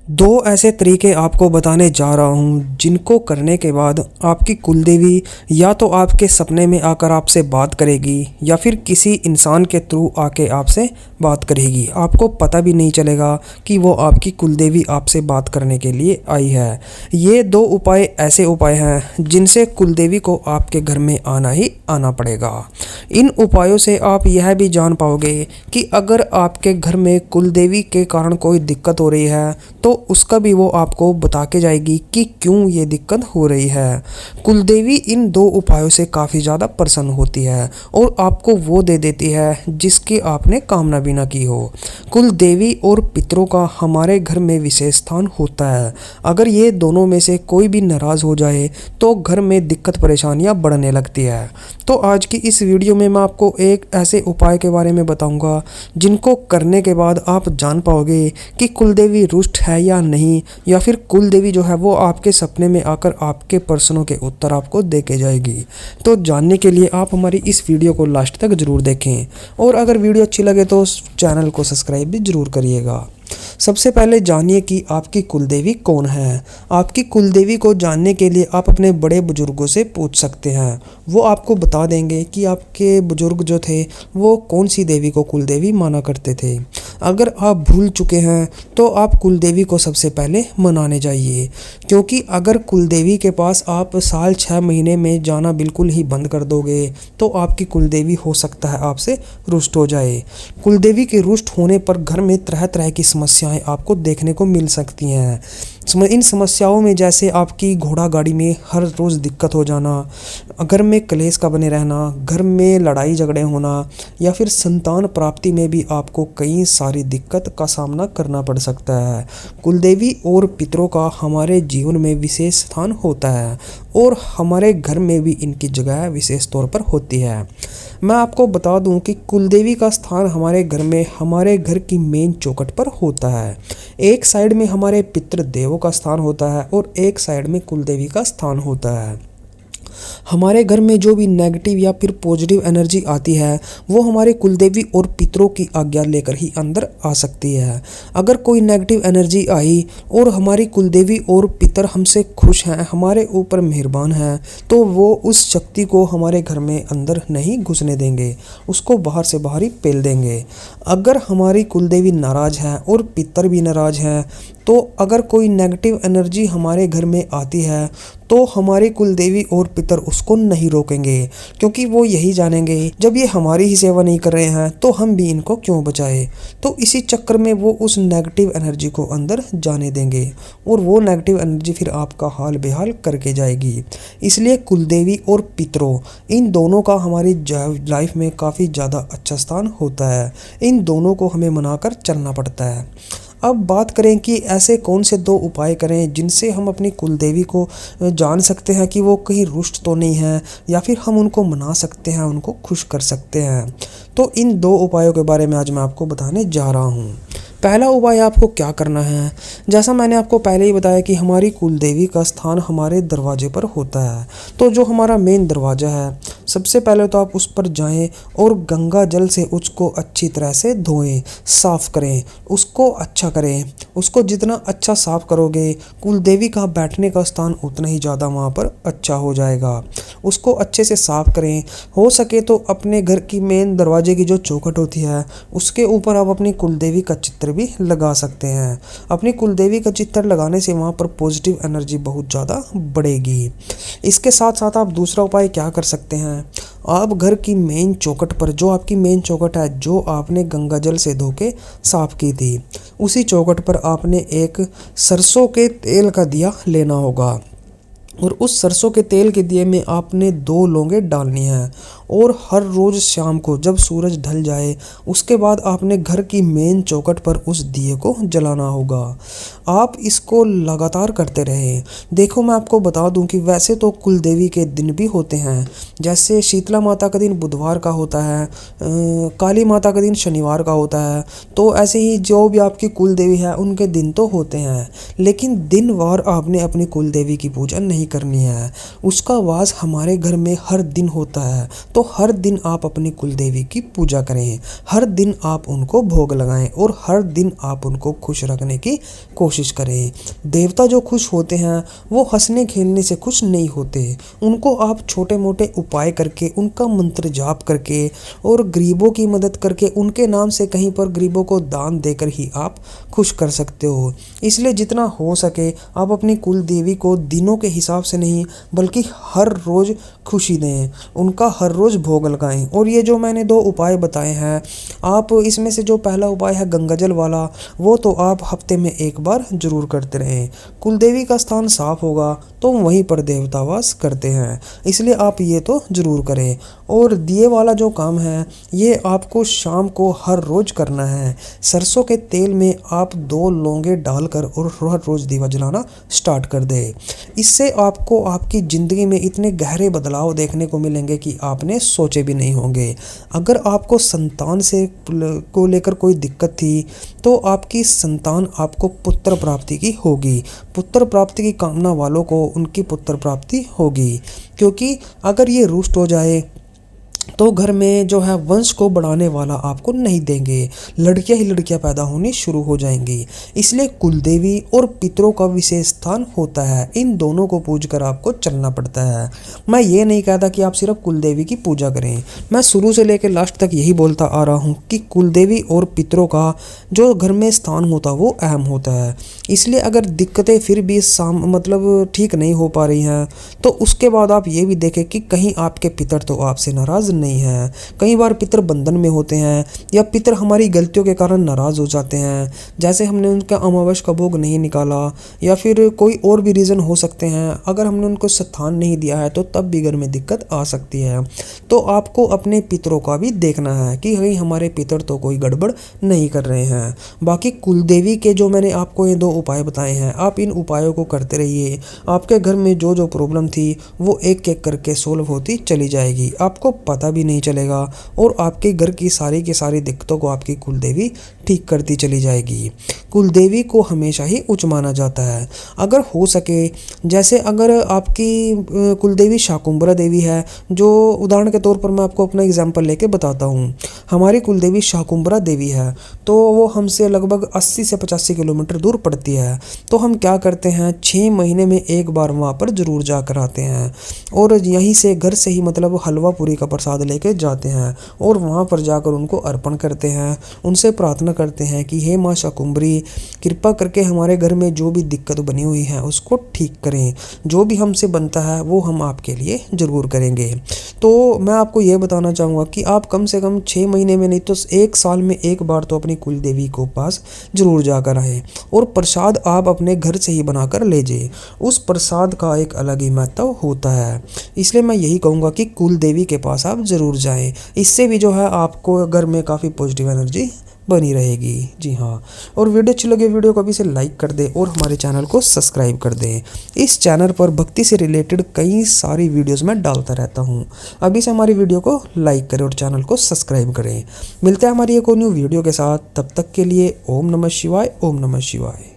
दो ऐसे तरीके आपको बताने जा रहा हूँ जिनको करने के बाद आपकी कुलदेवी या तो आपके सपने में आकर आपसे बात करेगी या फिर किसी इंसान के थ्रू आके आपसे बात करेगी। आपको पता भी नहीं चलेगा कि वो आपकी कुलदेवी आपसे बात करने के लिए आई है। ये दो उपाय ऐसे उपाय हैं जिनसे कुलदेवी को आपके घर में आना ही आना पड़ेगा। इन उपायों से आप यह भी जान पाओगे कि अगर आपके घर में कुलदेवी के कारण कोई दिक्कत हो रही है तो उसका भी वो आपको बता के जाएगी कि क्यों ये दिक्कत हो रही है। कुलदेवी इन दो उपायों से काफ़ी ज़्यादा प्रसन्न होती है और आपको वो दे देती है जिसकी आपने कामना भी ना की हो। कुलदेवी और पितरों का हमारे घर में विशेष स्थान होता है। अगर ये दोनों में से कोई भी नाराज़ हो जाए तो घर में दिक्कत परेशानियां बढ़ने लगती है। तो आज की इस वीडियो में मैं आपको एक ऐसे उपाय के बारे में बताऊंगा जिनको करने के बाद आप जान पाओगे कि कुलदेवी रुष्ट है या नहीं, या फिर कुलदेवी जो है वो आपके सपने में आकर आपके प्रश्नों के उत्तर आपको दे के जाएगी। तो जानने के लिए आप हमारी इस वीडियो को लास्ट तक ज़रूर देखें और अगर वीडियो अच्छी लगे तो चैनल को सब्सक्राइब भी ज़रूर करिएगा। सबसे पहले जानिए कि आपकी कुलदेवी कौन है। आपकी कुलदेवी को जानने के लिए आप अपने बड़े बुजुर्गों से पूछ सकते हैं। वो आपको बता देंगे कि आपके बुजुर्ग जो थे वो कौन सी देवी को कुलदेवी माना करते थे। अगर आप भूल चुके हैं तो आप कुलदेवी को सबसे पहले मनाने जाइए, क्योंकि अगर कुलदेवी के पास आप साल 6 महीने में जाना बिल्कुल ही बंद कर दोगे तो आपकी कुलदेवी हो सकता है आपसे रुष्ट हो जाए। कुलदेवी के रुष्ट होने पर घर में तरह तरह की समस्याएं आपको देखने को मिल सकती हैं। इन समस्याओं में जैसे आपकी घोड़ा गाड़ी में हर रोज़ दिक्कत हो जाना, घर में कलेश का बने रहना, घर में लड़ाई झगड़े होना, या फिर संतान प्राप्ति में भी आपको कई सारी दिक्कत का सामना करना पड़ सकता है। कुलदेवी और पितरों का हमारे जीवन में विशेष स्थान होता है और हमारे घर में भी इनकी जगह विशेष तौर पर होती है। मैं आपको बता दूं कि कुलदेवी का स्थान हमारे घर में हमारे घर की मेन चौखट पर होता है। एक साइड में हमारे पितृदेवों का स्थान होता है और एक साइड में कुलदेवी का स्थान होता है। हमारे घर में जो भी नेगेटिव या फिर पॉजिटिव एनर्जी आती है वो हमारे कुलदेवी और पितरों की आज्ञा लेकर ही अंदर आ सकती है। अगर कोई नेगेटिव एनर्जी आई और हमारी कुलदेवी और पितर हमसे खुश हैं, हमारे ऊपर मेहरबान हैं, तो वो उस शक्ति को हमारे घर में अंदर नहीं घुसने देंगे, उसको बाहर से बाहर ही पेल देंगे। अगर हमारी कुलदेवी नाराज़ है और पितर भी नाराज़ हैं तो अगर कोई नेगेटिव एनर्जी हमारे घर में आती है तो हमारी कुलदेवी और पितर उसको नहीं रोकेंगे, क्योंकि वो यही जानेंगे जब ये हमारी ही सेवा नहीं कर रहे हैं तो हम भी इनको क्यों बचाए। तो इसी चक्कर में वो उस नेगेटिव एनर्जी को अंदर जाने देंगे और वो नेगेटिव एनर्जी फिर आपका हाल बेहाल करके जाएगी। इसलिए कुलदेवी और पितरों इन दोनों का हमारी लाइफ में काफ़ी ज़्यादा अच्छा स्थान होता है। इन दोनों को हमें मनाकर चलना पड़ता है। अब बात करें कि ऐसे कौन से दो उपाय करें जिनसे हम अपनी कुलदेवी को जान सकते हैं कि वो कहीं रुष्ट तो नहीं है, या फिर हम उनको मना सकते हैं, उनको खुश कर सकते हैं। तो इन दो उपायों के बारे में आज मैं आपको बताने जा रहा हूँ। पहला उपाय आपको क्या करना है, जैसा मैंने आपको पहले ही बताया कि हमारी कुलदेवी का स्थान हमारे दरवाजे पर होता है। तो जो हमारा मेन दरवाज़ा है, सबसे पहले तो आप उस पर जाएं और गंगा जल से उसको अच्छी तरह से धोएं, साफ़ करें, उसको अच्छा करें। उसको जितना अच्छा साफ़ करोगे कुलदेवी का बैठने का स्थान उतना ही ज़्यादा वहाँ पर अच्छा हो जाएगा। उसको अच्छे से साफ़ करें। हो सके तो अपने घर की मेन दरवाजे की जो चौखट होती है उसके ऊपर आप अपनी कुलदेवी का चित्र भी लगा सकते हैं। अपनी कुलदेवी का चित्र लगाने से वहाँ पर पॉजिटिव एनर्जी बहुत ज़्यादा बढ़ेगी। इसके साथ साथ आप दूसरा उपाय क्या कर सकते हैं, आप घर की मेन चौखट पर, जो आपकी मेन चौखट है जो आपने गंगा जल से धो के साफ की थी, उसी चौखट पर आपने एक सरसों के तेल का दिया लेना होगा और उस सरसों के तेल के दिए में आपने 2 लौंगे डालनी है और हर रोज़ शाम को जब सूरज ढल जाए उसके बाद आपने घर की मेन चौखट पर उस दिए को जलाना होगा। आप इसको लगातार करते रहें। देखो मैं आपको बता दूं कि वैसे तो कुलदेवी के दिन भी होते हैं, जैसे शीतला माता का दिन बुधवार का होता है, काली माता का दिन शनिवार का होता है, तो ऐसे ही जो भी आपकी कुलदेवी है उनके दिन तो होते हैं, लेकिन दिन वार आपने अपनी कुलदेवी की पूजा नहीं करनी है। उसका वास हमारे घर में हर दिन होता है। तो तो हर दिन आप अपनी कुल देवी की पूजा करें, हर दिन आप उनको भोग लगाएं और हर दिन आप उनको खुश रखने की कोशिश करें। देवता जो खुश होते हैं वो हंसने खेलने से खुश नहीं होते। उनको आप छोटे मोटे उपाय करके, उनका मंत्र जाप करके और गरीबों की मदद करके, उनके नाम से कहीं पर गरीबों को दान देकर ही आप खुश कर सकते हो। इसलिए जितना हो सके आप अपनी कुल देवी को दिनों के हिसाब से नहीं बल्कि हर रोज़ खुशी दें, उनका हर रोज़ भोग लगाएं। और ये जो मैंने 2 उपाय बताए हैं, आप इसमें से जो पहला उपाय है गंगाजल वाला, वो तो आप हफ्ते में 1 बार जरूर करते रहें। कुल देवी का स्थान साफ होगा तो वहीं पर देवता वास करते हैं, इसलिए आप ये तो ज़रूर करें। और दिए वाला जो काम है ये आपको शाम को हर रोज़ करना है। सरसों के तेल में आप 2 लौंगे डालकर और हर रोज़ दिया जलाना स्टार्ट कर दे। इससे आपको आपकी ज़िंदगी में इतने गहरे बदलाव देखने को मिलेंगे कि आपने सोचे भी नहीं होंगे। अगर आपको संतान से को लेकर कोई दिक्कत थी तो आपकी संतान आपको पुत्र प्राप्ति की होगी। पुत्र प्राप्ति की कामना वालों को उनकी पुत्र प्राप्ति होगी, क्योंकि अगर ये रुष्ट हो जाए तो घर में जो है वंश को बढ़ाने वाला आपको नहीं देंगे, लड़कियां ही लड़कियां पैदा होनी शुरू हो जाएंगी। इसलिए कुलदेवी और पितरों का विशेष स्थान होता है, इन दोनों को पूज कर आपको चलना पड़ता है। मैं ये नहीं कहता कि आप सिर्फ कुलदेवी की पूजा करें, मैं शुरू से लेकर लास्ट तक यही बोलता आ रहा हूँ कि कुलदेवी और पितरों का जो घर में स्थान होता है वो अहम होता है। इसलिए अगर दिक्कतें फिर भी मतलब ठीक नहीं हो पा रही हैं तो उसके बाद आप ये भी देखें कि कहीं आपके पितर तो आपसे नाराज़ नहीं है। कई बार पितर बंधन में होते हैं या पितर हमारी गलतियों के कारण नाराज़ हो जाते हैं, जैसे हमने उनका अमावस का भोग नहीं निकाला या फिर कोई और भी रीज़न हो सकते हैं। अगर हमने उनको स्थान नहीं दिया है तो तब भी घर में दिक्कत आ सकती है। तो आपको अपने पितरों का भी देखना है कि कहीं हमारे पितर तो कोई गड़बड़ नहीं कर रहे हैं। बाकी कुलदेवी के जो मैंने आपको ये 2 उपाय बताए हैं, आप इन उपायों को करते रहिए। आपके घर में जो जो प्रॉब्लम थी वो एक एक करके सोल्व होती चली जाएगी, आपको पता भी नहीं चलेगा और आपके घर की सारी दिक्कतों को आपकी कुलदेवी ठीक करती चली जाएगी। कुलदेवी को हमेशा ही उच्च माना जाता है। अगर हो सके, जैसे अगर आपकी कुलदेवी शाकुंभला देवी है, जो उदाहरण के तौर पर मैं आपको अपना एग्जाम्पल लेके बताता हूँ। हमारी कुलदेवी शाकुंभला देवी है तो वो हमसे लगभग 80 से 85 किलोमीटर दूर पड़ती है। तो हम क्या करते हैं, 6 महीने में 1 बार वहाँ पर जरूर जाकर आते हैं और यहीं से घर से ही मतलब हलवा पूरी का प्रसाद लेके जाते हैं और वहाँ पर जाकर उनको अर्पण करते हैं। उनसे प्रार्थना करते हैं कि हे माँ शाकुंभरी, कृपा करके हमारे घर में जो भी दिक्कत बनी हुई है उसको ठीक करें। जो भी हमसे बनता है वो हम आपके लिए ज़रूर करेंगे। तो मैं आपको ये बताना चाहूँगा कि आप कम से कम 6 महीने में नहीं तो 1 साल में 1 बार तो अपनी कुल देवी को पास जरूर जाकर आए और प्रसाद आप अपने घर से ही बनाकर ले जाइए। उस प्रसाद का एक अलग ही महत्व होता है। इसलिए मैं यही कहूँगा कि कुल देवी के पास आप ज़रूर जाएं। इससे भी जो है आपको घर में काफ़ी पॉजिटिव एनर्जी बनी रहेगी। जी हाँ, और वीडियो अच्छी लगे वीडियो को अभी से लाइक कर दें और हमारे चैनल को सब्सक्राइब कर दें। इस चैनल पर भक्ति से रिलेटेड कई सारी वीडियोस मैं डालता रहता हूँ। अभी से हमारी वीडियो को लाइक करें और चैनल को सब्सक्राइब करें। मिलते हैं हमारी एक और न्यू वीडियो के साथ, तब तक के लिए ओम नमः शिवाय, ओम नमः शिवाय।